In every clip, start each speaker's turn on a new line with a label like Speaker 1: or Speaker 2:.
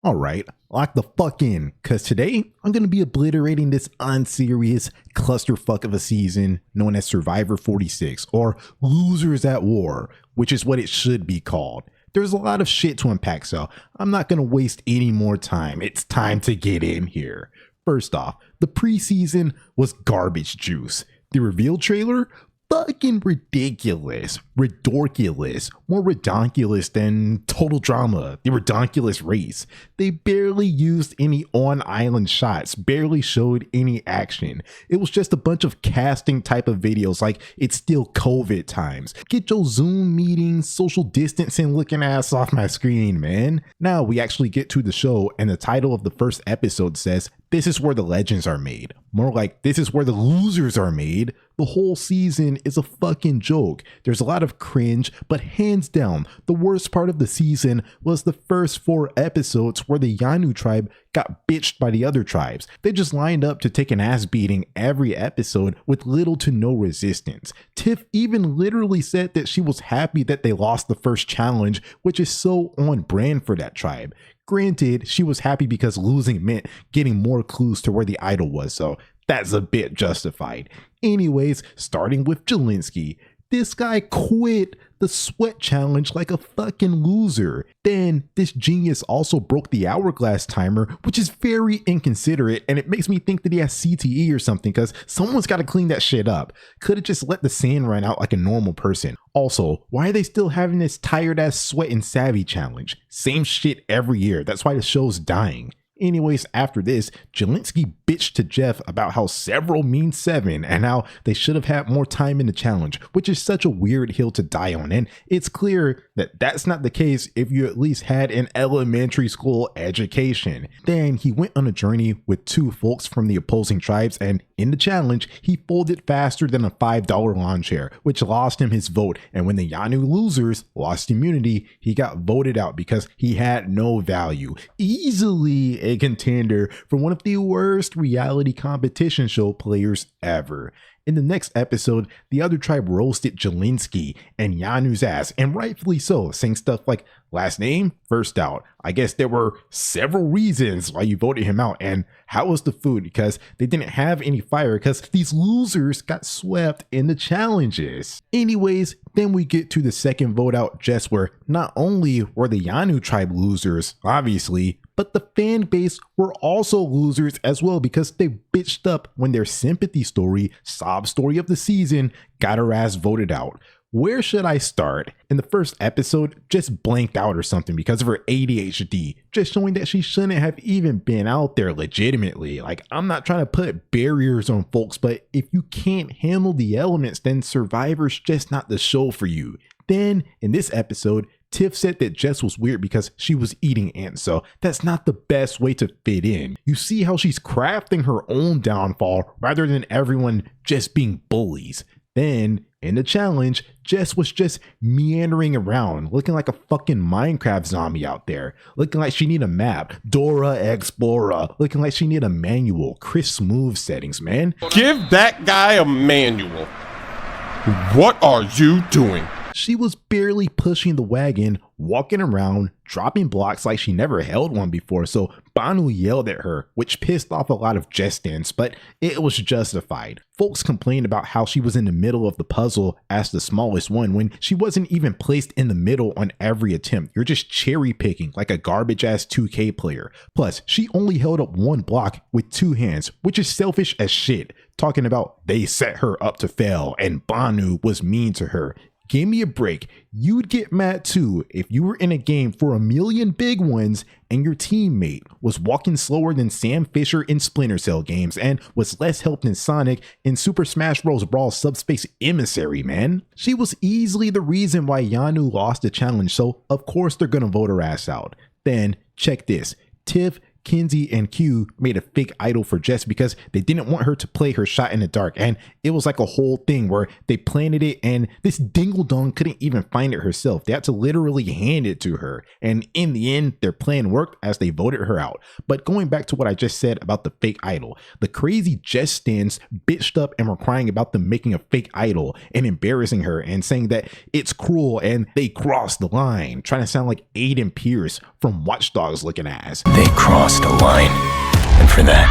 Speaker 1: Alright, lock the fuck in, cause today I'm gonna be obliterating this unserious clusterfuck of a season known as Survivor 46, or Losers at War, which is what it should be called. There's a lot of shit to unpack, so I'm not gonna waste any more time. It's time to get in here. First off, the preseason was garbage juice. The reveal trailer? Fucking ridiculous, redorculous, more redonkulous than Total Drama, the redonkulous race. They barely used any on-island shots, barely showed any action. It was just a bunch of casting type of videos like it's still COVID times. Get your Zoom meetings, social distancing looking ass off my screen, man. Now we actually get to the show and the title of the first episode says, "This is where the legends are made." More like, this is where the losers are made. The whole season is a fucking joke. There's a lot of cringe, but hands down, the worst part of the season was the first 4 episodes where the Yanu tribe got bitched by the other tribes. They just lined up to take an ass beating every episode with little to no resistance. Tiff even literally said that she was happy that they lost the first challenge, which is so on brand for that tribe. Granted, she was happy because losing meant getting more clues to where the idol was, so that's a bit justified. Anyways, starting with Jelinsky. This guy quit the sweat challenge like a fucking loser. Then this genius also broke the hourglass timer, which is very inconsiderate, and it makes me think that he has CTE or something, because someone's got to clean that shit up. Could have just let the sand run out like a normal person. Also, why are they still having this tired ass sweat and savvy challenge? Same shit every year. That's why the show's dying. Anyways, after this, Jelinsky bitched to Jeff about how several means 7 and how they should have had more time in the challenge, which is such a weird hill to die on, and it's clear that that's not the case if you at least had an elementary school education. Then he went on a journey with 2 folks from the opposing tribes, and in the challenge, he folded faster than a $5 lawn chair, which lost him his vote, and when the Yanu losers lost immunity, he got voted out because he had no value. Easily a contender for one of the worst reality competition show players ever. In the next episode, the other tribe roasted Jelinsky and Yanu's ass, and rightfully so, saying stuff like, last name, first out. I guess there were several reasons why you voted him out, and how was the food? Because they didn't have any fire because these losers got swept in the challenges. Anyways, then we get to the second vote out, Jess, where not only were the Yanu tribe losers, obviously, but the fan base were also losers as well because they bitched up when their sympathy story, sob story of the season, got her ass voted out. Where should I start? In the first episode, Jess blanked out or something because of her ADHD, just showing that she shouldn't have even been out there legitimately. Like, I'm not trying to put barriers on folks, but if you can't handle the elements, then Survivor's just not the show for you. Then, in this episode, Tiff said that Jess was weird because she was eating ants, so that's not the best way to fit in. You see how she's crafting her own downfall rather than everyone just being bullies. Then, in the challenge, Jess was just meandering around, looking like a fucking Minecraft zombie out there, looking like she need a map, Dora Explorer, looking like she need a manual, crisp move settings, man.
Speaker 2: Give that guy a manual. What are you doing?
Speaker 1: She was barely pushing the wagon, walking around, dropping blocks like she never held one before, so Bhanu yelled at her, which pissed off a lot of Jess stands, but it was justified. Folks complained about how she was in the middle of the puzzle as the smallest one when she wasn't even placed in the middle on every attempt. You're just cherry picking like a garbage ass 2K player. Plus, she only held up 1 block with 2 hands, which is selfish as shit. Talking about they set her up to fail and Bhanu was mean to her. Give me a break. You'd get mad too if you were in a game for 1,000,000 big ones and your teammate was walking slower than Sam Fisher in Splinter Cell games and was less help than Sonic in Super Smash Bros. Brawl Subspace Emissary, man. She was easily the reason why Yanu lost the challenge, so of course they're gonna vote her ass out. Then, check this. Tiff Kenzie and Q made a fake idol for Jess because they didn't want her to play her shot in the dark, and it was like a whole thing where they planted it and this dingle-dong couldn't even find it herself. They had to literally hand it to her, and in the end their plan worked as they voted her out. But going back to what I just said about the fake idol, the crazy Jess stans bitched up and were crying about them making a fake idol and embarrassing her and saying that it's cruel and they crossed the line, trying to sound like Aiden Pierce from Watch Dogs looking ass.
Speaker 3: They crossed a line, and for that,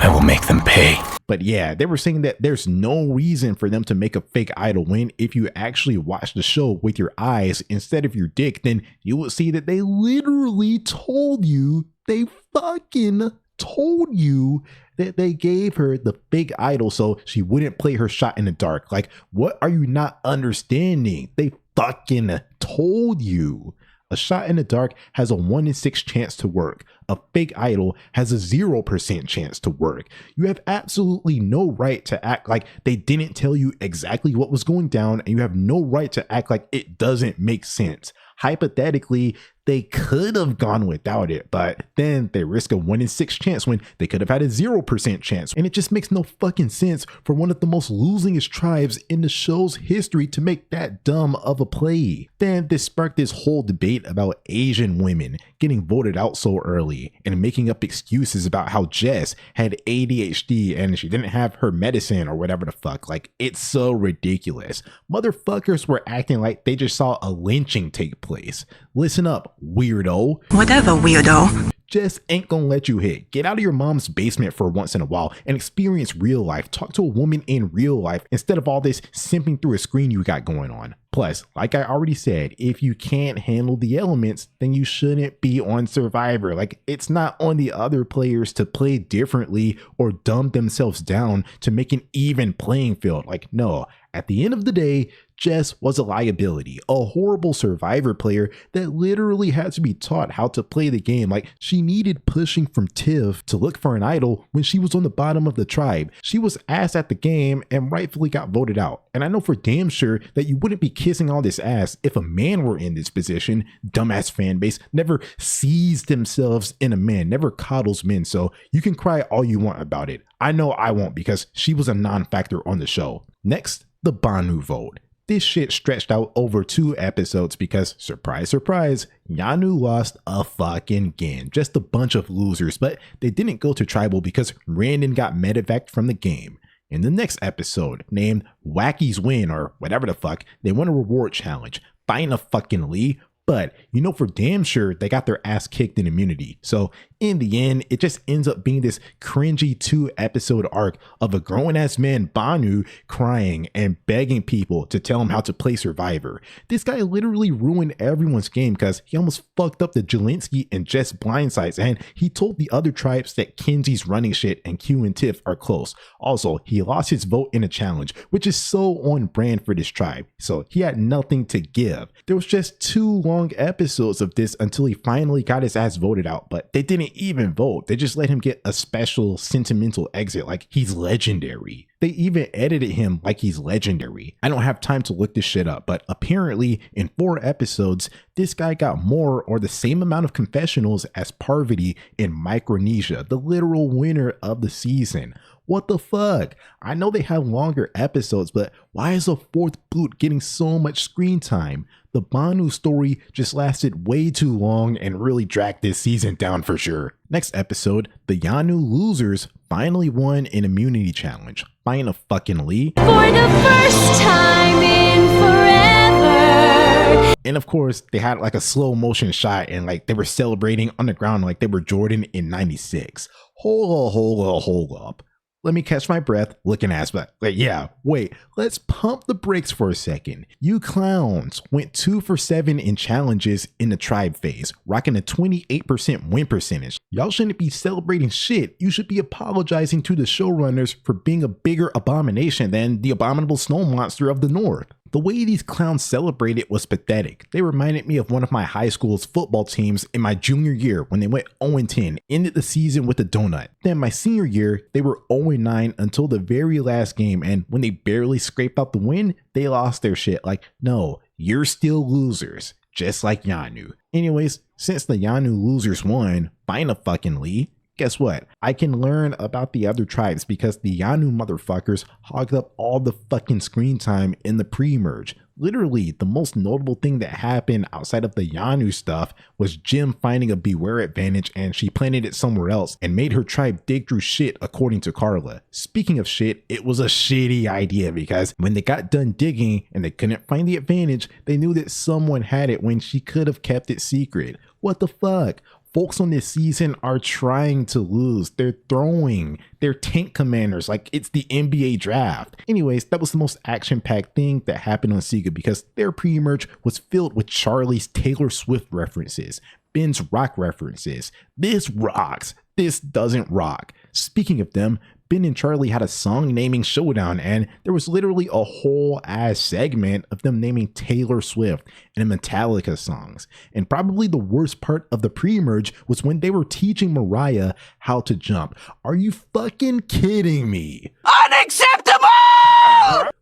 Speaker 3: I will make them pay.
Speaker 1: But yeah, they were saying that there's no reason for them to make a fake idol when if you actually watch the show with your eyes instead of your dick, then you will see that they literally told you, they fucking told you that they gave her the fake idol so she wouldn't play her shot in the dark. Like, what are you not understanding? They fucking told you. A shot in the dark has a 1 in 6 chance to work. A fake idol has a 0% chance to work. You have absolutely no right to act like they didn't tell you exactly what was going down, and you have no right to act like it doesn't make sense. Hypothetically, they could have gone without it, but then they risk a 1 in 6 chance when they could have had a 0% chance. And it just makes no fucking sense for one of the most losingest tribes in the show's history to make that dumb of a play. Then this sparked this whole debate about Asian women getting voted out so early and making up excuses about how Jess had ADHD and she didn't have her medicine or whatever the fuck. Like, it's so ridiculous. Motherfuckers were acting like they just saw a lynching take place. Listen up, weirdo.
Speaker 4: Whatever, weirdo.
Speaker 1: Jess ain't gonna let you hit. Get out of your mom's basement for once in a while and experience real life. Talk to a woman in real life instead of all this simping through a screen you got going on. Plus, like I already said, if you can't handle the elements, then you shouldn't be on Survivor. Like, it's not on the other players to play differently or dumb themselves down to make an even playing field. Like, no. At the end of the day, Jess was a liability, a horrible Survivor player that literally had to be taught how to play the game. Like, she needed pushing from Tiff to look for an idol when she was on the bottom of the tribe. She was ass at the game and rightfully got voted out. And I know for damn sure that you wouldn't be kissing all this ass if a man were in this position. Dumbass fan base never sees themselves in a man, never coddles men, so you can cry all you want about it. I know I won't because she was a non-factor on the show. Next, the Bhanu vote. This shit stretched out over 2 episodes because, surprise, surprise, Yanu lost a fucking again. Just a bunch of losers, but they didn't go to tribal because Randen got medevaced from the game. In the next episode, named Wacky's Win or whatever the fuck, they won a reward challenge. Find a fucking Lee. But you know for damn sure they got their ass kicked in immunity. So in the end, it just ends up being this cringy 2-episode arc of a grown-ass man, Bhanu, crying and begging people to tell him how to play Survivor. This guy literally ruined everyone's game because he almost fucked up the Jelinsky and Jess blindsides, and he told the other tribes that Kenzie's running shit and Q and Tiff are close. Also, he lost his vote in a challenge, which is so on brand for this tribe. So he had nothing to give. There was just 2 long episodes of this until he finally got his ass voted out, but they didn't even vote. They just let him get a special sentimental exit like he's legendary. They even edited him like he's legendary. I don't have time to look this shit up, but apparently in 4 episodes, this guy got more or the same amount of confessionals as Parvati in Micronesia, the literal winner of the season. What the fuck? I know they have longer episodes, but why is a 4th boot getting so much screen time? The Bhanu story just lasted way too long and really dragged this season down for sure. Next episode, the Yanu losers finally won an immunity challenge. Find a fucking Lee.
Speaker 5: For the first time in forever.
Speaker 1: And of course, they had like a slow motion shot and like they were celebrating on the ground like they were Jordan in '96. Hold up. Let me catch my breath, looking ass, but yeah, wait, let's pump the brakes for a second. You clowns went 2 for 7 in challenges in the tribe phase, rocking a 28% win percentage. Y'all shouldn't be celebrating shit. You should be apologizing to the showrunners for being a bigger abomination than the abominable snow monster of the north. The way these clowns celebrated was pathetic. They reminded me of one of my high school's football teams in my junior year when they went 0-10, ended the season with a donut. Then my senior year, they were 0-9 until the very last game, and when they barely scraped out the win, they lost their shit. Like, no, you're still losers. just like Yanu. Anyways, since the Yanu losers won, finally, guess what? I can learn about the other tribes because the Yanu motherfuckers hogged up all the fucking screen time in the pre-merge. Literally, the most notable thing that happened outside of the Yanu stuff was Jim finding a beware advantage and she planted it somewhere else and made her tribe dig through shit, according to Carla. Speaking of shit, it was a shitty idea because when they got done digging and they couldn't find the advantage, they knew that someone had it when she could have kept it secret. What the fuck? Folks on this season are trying to lose. They're throwing. They're tank commanders like it's the NBA draft. Anyways, that was the most action-packed thing that happened on Sega because their pre-merge was filled with Charlie's Taylor Swift references, Ben's rock references. This rocks. This doesn't rock. Speaking of them, Ben and Charlie had a song naming showdown and there was literally a whole ass segment of them naming Taylor Swift and Metallica songs. And probably the worst part of the pre-merge was when they were teaching Moriah how to jump. Are you fucking kidding me?
Speaker 3: Unacceptable!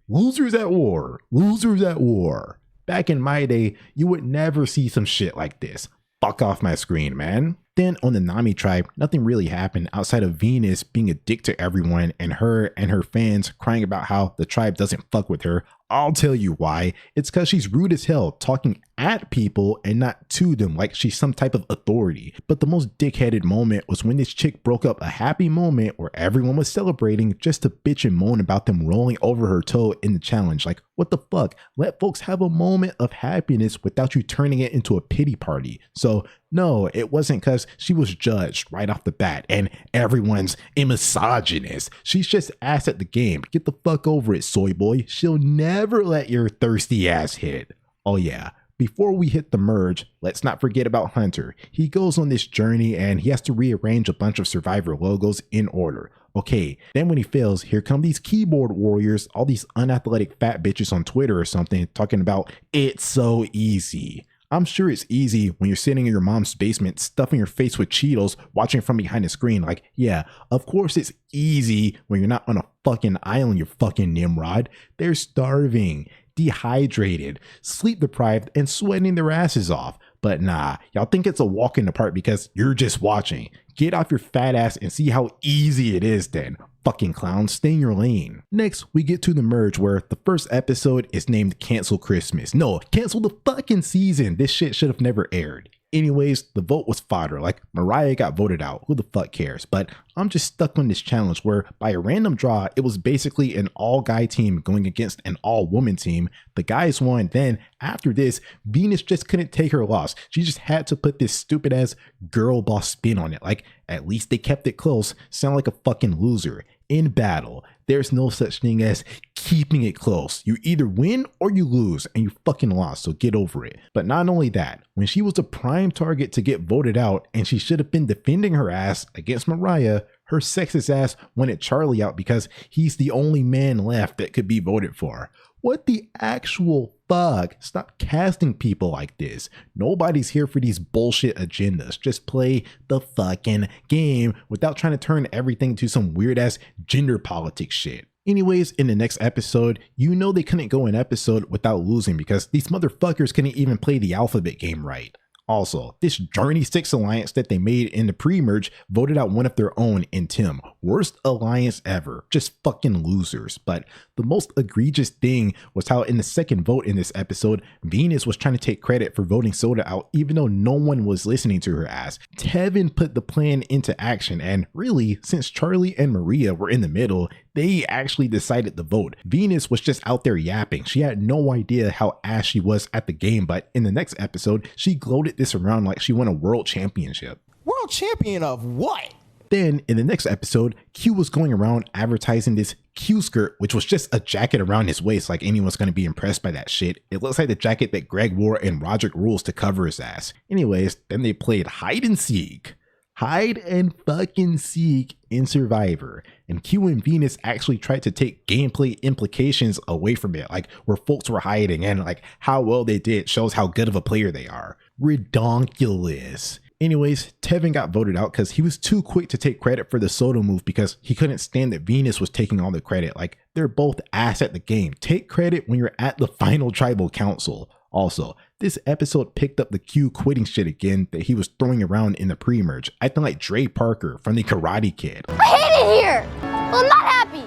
Speaker 1: Losers at war. Losers at war. Back in my day, you would never see some shit like this. Fuck off my screen, man. Then on the Nami tribe, nothing really happened outside of Venus being a dick to everyone and her fans crying about how the tribe doesn't fuck with her. I'll tell you why. It's because she's rude as hell, talking at people and not to them like she's some type of authority. But the most dickheaded moment was when this chick broke up a happy moment where everyone was celebrating just to bitch and moan about them rolling over her toe in the challenge. Like, what the fuck? Let folks have a moment of happiness without you turning it into a pity party. So no, it wasn't because she was judged right off the bat and everyone's a misogynist. She's just ass at the game. Get the fuck over it, soy boy. She'll never let your thirsty ass hit. Oh yeah. Before we hit the merge, let's not forget about Hunter. He goes on this journey and he has to rearrange a bunch of Survivor logos in order. Okay, then when he fails, here come these keyboard warriors, all these unathletic fat bitches on Twitter or something, talking about it's so easy. I'm sure it's easy when you're sitting in your mom's basement, stuffing your face with Cheetos, watching from behind the screen. Like, yeah, of course it's easy when you're not on a fucking island, you fucking Nimrod. They're starving, dehydrated, sleep deprived, and sweating their asses off. But nah, y'all think it's a walk in the park because you're just watching. Get off your fat ass and see how easy it is then. Fucking clowns, stay in your lane. Next, we get to the merge where the first episode is named Cancel Christmas. No, cancel the fucking season. This shit should have never aired. Anyways, the vote was fodder. Like, Moriah got voted out. Who the fuck cares? But I'm just stuck on this challenge where by a random draw, it was basically an all-guy team going against an all-woman team. The guys won. Then after this, Venus just couldn't take her loss. She just had to put this stupid-ass girl boss spin on it. Like, at least they kept it close. Sound like a fucking loser. In battle, there's no such thing as keeping it close. You either win or you lose, and you fucking lost, so get over it. But not only that, when she was a prime target to get voted out and she should have been defending her ass against Moriah, her sexist ass wanted Charlie out because he's the only man left that could be voted for. What the actual fuck? Stop casting people like this. Nobody's here for these bullshit agendas. Just play the fucking game without trying to turn everything to some weird ass gender politics shit. Anyways, in the next episode, you know they couldn't go an episode without losing because these motherfuckers couldn't even play the alphabet game right. Also, this Journey 6 alliance that they made in the pre-merge voted out one of their own in Tim. Worst alliance ever. Just fucking losers. But the most egregious thing was how in the second vote in this episode, Venus was trying to take credit for voting Soda out even though no one was listening to her ass. Tevin put the plan into action and really, since Charlie and Maria were in the middle, they actually decided the vote. Venus was just out there yapping. She had no idea how ass she was at the game, but in the next episode, she gloated this around like she won a world championship.
Speaker 4: World champion of what?
Speaker 1: Then in the next episode, Q was going around advertising this Q skirt, which was just a jacket around his waist, like anyone's going to be impressed by that shit. It looks like the jacket that Greg wore in Roderick Rules to cover his ass. Anyways, then they played hide and seek. Hide and fucking seek in Survivor. And Q and Venus actually tried to take gameplay implications away from it, like where folks were hiding and like how well they did shows how good of a player they are. Redonkulous. Anyways, Tevin got voted out because he was too quick to take credit for the Soda move because he couldn't stand that Venus was taking all the credit. Like, they're both ass at the game. Take credit when you're at the final tribal council. Also, this episode picked up the Q quitting shit again that he was throwing around in the pre-merge, acting like Dre Parker from the Karate Kid.
Speaker 5: I hate it here. Well, I'm not happy.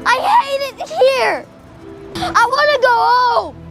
Speaker 5: I hate it here. I want to go home.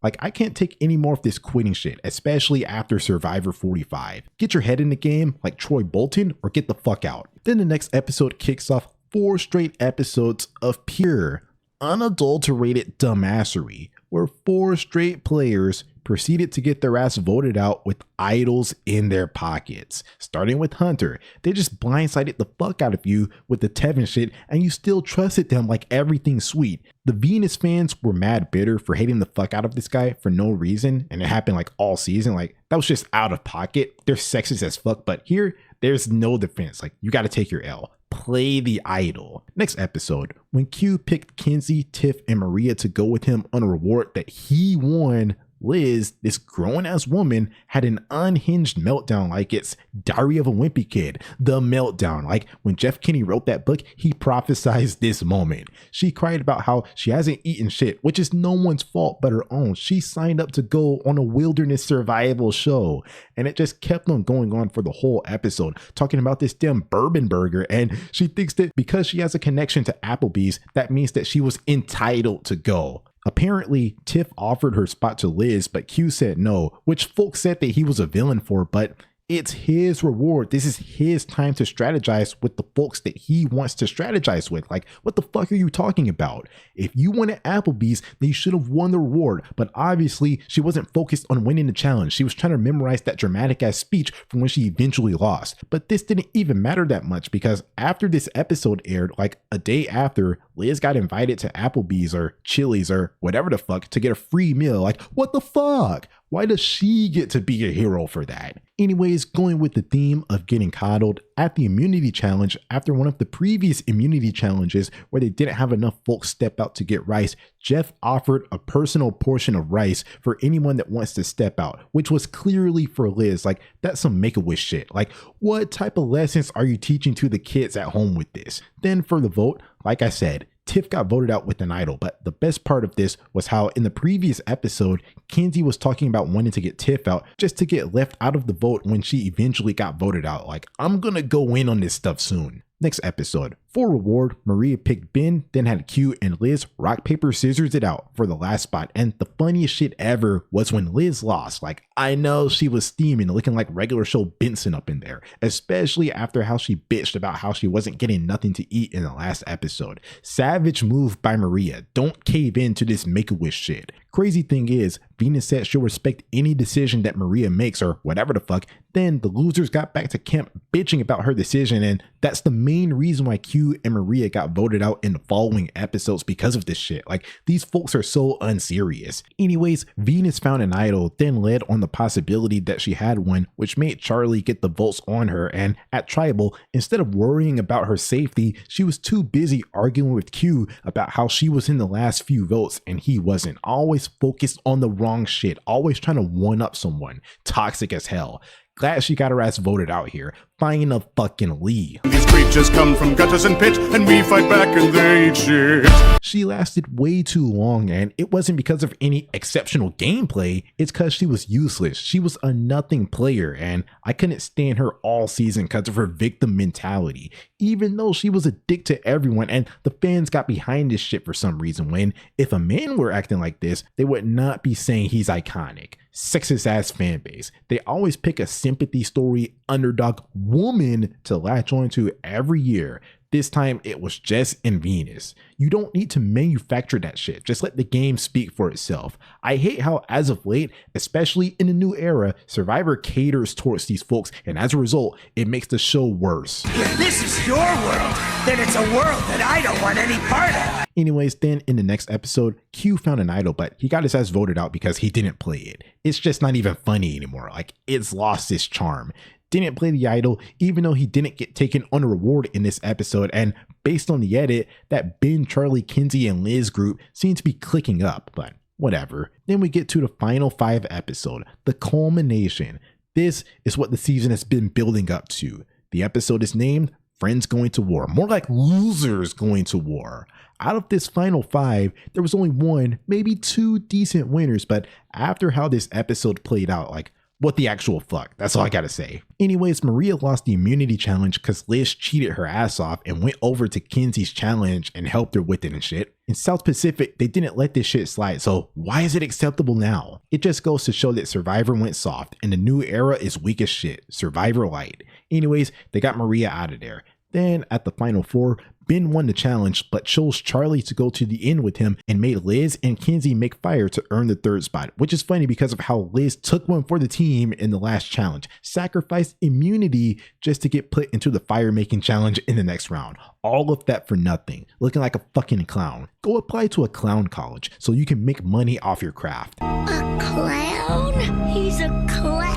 Speaker 1: Like, I can't take any more of this quitting shit, especially after Survivor 45. Get your head in the game like Troy Bolton or get the fuck out. Then the next episode kicks off 4 straight episodes of pure, unadulterated dumbassery, where 4 straight players proceeded to get their ass voted out with idols in their pockets. Starting with Hunter, they just blindsided the fuck out of you with the Tevin shit and you still trusted them like everything's sweet. The Venus fans were mad bitter for hating the fuck out of this guy for no reason, and it happened like all season. Like, that was just out of pocket. They're sexist as fuck, but here, there's no defense. Like, you gotta take your L. Play the idol. Next episode, when Q picked Kenzie, Tiff, and Moriah to go with him on a reward that he won, Liz, this grown-ass woman, had an unhinged meltdown like it's Diary of a Wimpy Kid. The meltdown. Like when Jeff Kinney wrote that book, he prophesized this moment. She cried about how she hasn't eaten shit, which is no one's fault but her own. She signed up to go on a wilderness survival show. And it just kept on going on for the whole episode, talking about this damn bourbon burger. And she thinks that because she has a connection to Applebee's, that means that she was entitled to go. Apparently, Tiff offered her spot to Liz, but Q said no, which folks said that he was a villain for, but it's his reward. This is his time to strategize with the folks that he wants to strategize with. Like, what the fuck are you talking about? If you wanted Applebee's, then you should have won the reward. But obviously, she wasn't focused on winning the challenge. She was trying to memorize that dramatic ass speech from when she eventually lost. But this didn't even matter that much because after this episode aired, like a day after, Liz got invited to Applebee's or Chili's or whatever the fuck to get a free meal. Like, what the fuck? Why does she get to be a hero for that? Anyways, going with the theme of getting coddled, at the immunity challenge, after one of the previous immunity challenges where they didn't have enough folks step out to get rice, Jeff offered a personal portion of rice for anyone that wants to step out, which was clearly for Liz. Like, that's some Make-A-Wish shit. Like, what type of lessons are you teaching to the kids at home with this? Then for the vote, like I said, Tiff got voted out with an idol, but the best part of this was how in the previous episode, Kenzie was talking about wanting to get Tiff out just to get left out of the vote when she eventually got voted out. Like, I'm gonna go in on this stuff soon. Next episode, for reward, Moriah picked Ben, then had Q and Liz rock, paper, scissors it out for the last spot. And the funniest shit ever was when Liz lost. Like, I know she was steaming, looking like regular show Benson up in there, especially after how she bitched about how she wasn't getting nothing to eat in the last episode. Savage move by Moriah. Don't cave in to this Make-A-Wish shit. Crazy thing is, Venus said she'll respect any decision that Moriah makes or whatever the fuck. Then the losers got back to camp bitching about her decision, and that's the main reason why Q and Moriah got voted out in the following episodes because of this shit. Like, these folks are so unserious. Anyways, Venus found an idol, then led on the possibility that she had one, which made Charlie get the votes on her. And at Tribal, instead of worrying about her safety, she was too busy arguing with Q about how she was in the last few votes and he wasn't. Always focused on the wrong shit, always trying to one up someone. Toxic as hell. Glad she got her ass voted out here. Finally.
Speaker 6: These creatures come from gutters and pit, and we fight back and they eat shit.
Speaker 1: She lasted way too long, and it wasn't because of any exceptional gameplay. It's because she was useless. She was a nothing player, and I couldn't stand her all season because of her victim mentality. Even though she was a dick to everyone, and the fans got behind this shit for some reason, when if a man were acting like this, they would not be saying he's iconic. Sexist ass fan base. They always pick a sympathy story underdog woman to latch on to every year. This time it was Jess and Venus. You don't need to manufacture that shit. Just let the game speak for itself. I hate how as of late, especially in the new era, Survivor caters towards these folks, and as a result, it makes the show worse.
Speaker 7: If this is your world, then it's a world that I don't want any part of.
Speaker 1: Anyways, then in the next episode, Q found an idol, but he got his ass voted out because he didn't play it. It's just not even funny anymore. Like, it's lost its charm. Didn't play the idol, even though he didn't get taken on a reward in this episode. And based on the edit, that Ben, Charlie, Kenzie, and Liz group seemed to be clicking up, but whatever. Then we get to the final 5 episode, the culmination. This is what the season has been building up to. The episode is named friends going to war, more like losers going to war. Out of this final 5, there was only 1, maybe 2 decent winners, but after how this episode played out, like, what the actual fuck? That's all I gotta say. Anyways, Moriah lost the immunity challenge because Liz cheated her ass off and went over to Kenzie's challenge and helped her with it and shit. In South Pacific, they didn't let this shit slide, so why is it acceptable now? It just goes to show that Survivor went soft and the new era is weak as shit. Survivor light. Anyways, they got Moriah out of there. Then at the final 4, Ben won the challenge but chose Charlie to go to the end with him and made Liz and Kenzie make fire to earn the 3rd spot, which is funny because of how Liz took one for the team in the last challenge, sacrificed immunity just to get put into the fire making challenge in the next round. All of that for nothing, looking like a fucking clown. Go apply to a clown college so you can make money off your craft.
Speaker 5: A clown? He's a clown?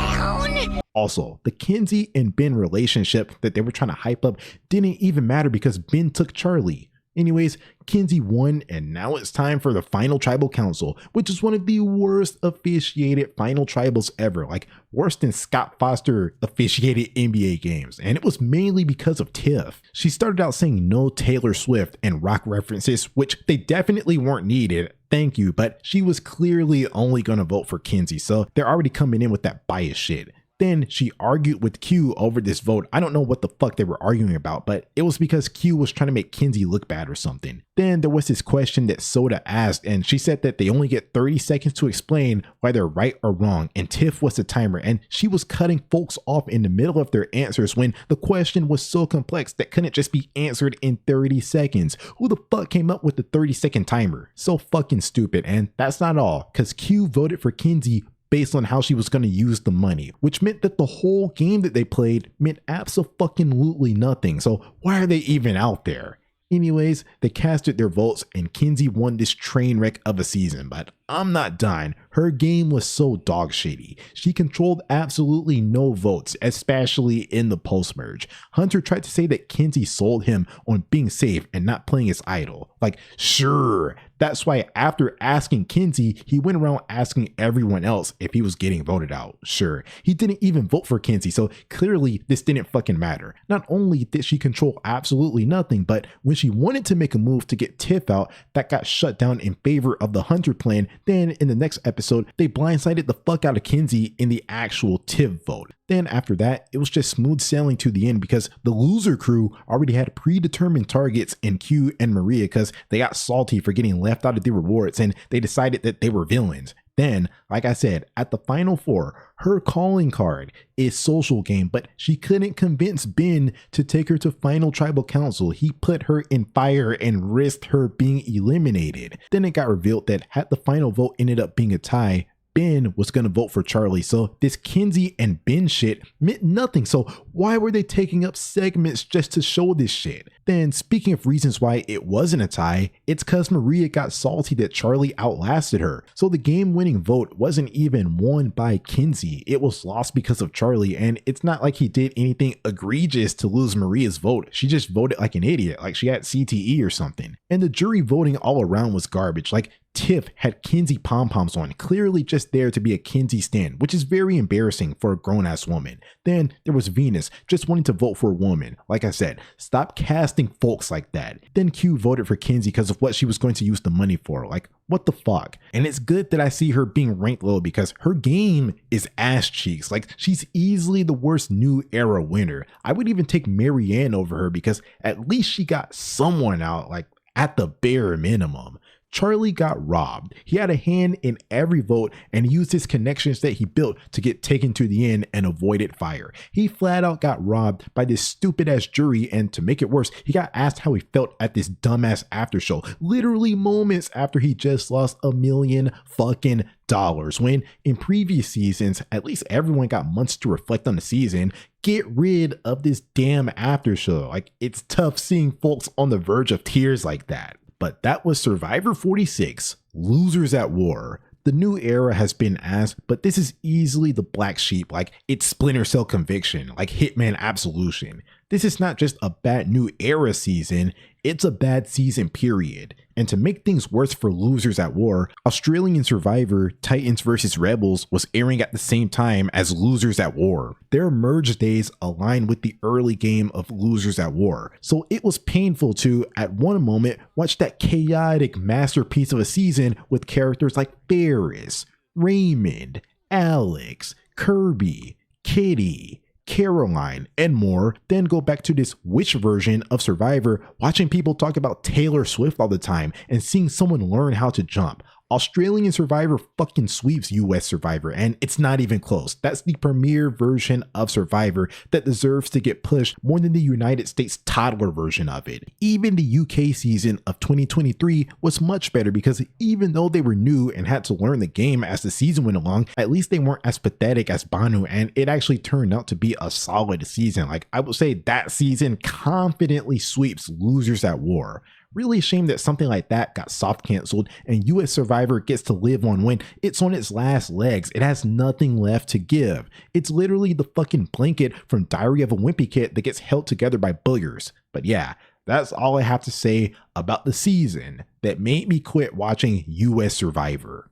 Speaker 1: Also, the Kenzie and Ben relationship that they were trying to hype up didn't even matter because Ben took Charlie. Anyways, Kenzie won, and now it's time for the final tribal council, which is one of the worst officiated final tribals ever, like worse than Scott Foster officiated NBA games, and it was mainly because of Tiff. She started out saying no Taylor Swift and rock references, which they definitely weren't needed, thank you, but she was clearly only gonna vote for Kenzie, so they're already coming in with that bias shit. Then she argued with Q over this vote. I don't know what the fuck they were arguing about, but it was because Q was trying to make Kenzie look bad or something. Then there was this question that Soda asked, and she said that they only get 30 seconds to explain why they're right or wrong, and Tiff was the timer, and she was cutting folks off in the middle of their answers when the question was so complex that couldn't just be answered in 30 seconds. Who the fuck came up with the 30-second timer? So fucking stupid. And that's not all, because Q voted for Kenzie based on how she was going to use the money, which meant that the whole game that they played meant absolutely nothing. So why are they even out there? Anyways, they casted their votes and Kenzie won this train wreck of a season, but I'm not done. Her game was so dog shitty. She controlled absolutely no votes, especially in the post-merge. Hunter tried to say that Kenzie sold him on being safe and not playing his idol. Like, sure, that's why after asking Kenzie, he went around asking everyone else if he was getting voted out. Sure, he didn't even vote for Kenzie, so clearly this didn't fucking matter. Not only did she control absolutely nothing, but when she wanted to make a move to get Tiff out, that got shut down in favor of the Hunter plan. Then in the next episode, they blindsided the fuck out of Kenzie in the actual Tiff vote. Then after that, it was just smooth sailing to the end because the loser crew already had predetermined targets in Q and Moriah because they got salty for getting left out of the rewards and they decided that they were villains. Then, like I said, at the final 4, her calling card is social game, but she couldn't convince Ben to take her to final tribal council. He put her in fire and risked her being eliminated. Then it got revealed that had the final vote ended up being a tie, Ben was going to vote for Charlie, so this Kenzie and Ben shit meant nothing. So why were they taking up segments just to show this shit? Then speaking of reasons why it wasn't a tie, it's cause Moriah got salty that Charlie outlasted her. So the game winning vote wasn't even won by Kenzie, it was lost because of Charlie, and it's not like he did anything egregious to lose Moriah's vote. She just voted like an idiot, like she had CTE or something. And the jury voting all around was garbage. Like Tiff had Kenzie pom-poms on, clearly just there to be a Kenzie stan, which is very embarrassing for a grown-ass woman. Then there was Venus, just wanting to vote for a woman. Like I said, stop casting folks like that. Then Q voted for Kenzie because of what she was going to use the money for. Like, what the fuck? And it's good that I see her being ranked low because her game is ass cheeks. Like, she's easily the worst new era winner. I would even take Marianne over her because at least she got someone out, like at the bare minimum. Charlie got robbed. He had a hand in every vote and he used his connections that he built to get taken to the end and avoided fire. He flat out got robbed by this stupid ass jury, and to make it worse, he got asked how he felt at this dumbass after show, literally moments after he just lost $1 million fucking dollars, when in previous seasons, at least everyone got months to reflect on the season. Get rid of this damn after show. Like, it's tough seeing folks on the verge of tears like that. But that was Survivor 46, Losers at War. The new era has been asked, but this is easily the black sheep, like it's Splinter Cell Conviction, like Hitman Absolution. This is not just a bad new era season, it's a bad season period. And to make things worse for Losers at War, Australian Survivor Titans vs Rebels was airing at the same time as Losers at War. Their merge days aligned with the early game of Losers at War, so it was painful to, at one moment, watch that chaotic masterpiece of a season with characters like Ferris, Raymond, Alex, Kirby, Kitty, Caroline, and more, then go back to this witch version of Survivor, watching people talk about Taylor Swift all the time and seeing someone learn how to jump. Australian Survivor fucking sweeps US Survivor, and it's not even close. That's the premier version of Survivor that deserves to get pushed more than the United States toddler version of it. Even the UK season of 2023 was much better because even though they were new and had to learn the game as the season went along, at least they weren't as pathetic as Bhanu, and it actually turned out to be a solid season. Like, I would say that season confidently sweeps Losers at War. Really a shame that something like that got soft canceled and US Survivor gets to live on when it's on its last legs. It has nothing left to give. It's literally the fucking blanket from Diary of a Wimpy Kid that gets held together by boogers. But yeah, that's all I have to say about the season that made me quit watching US Survivor.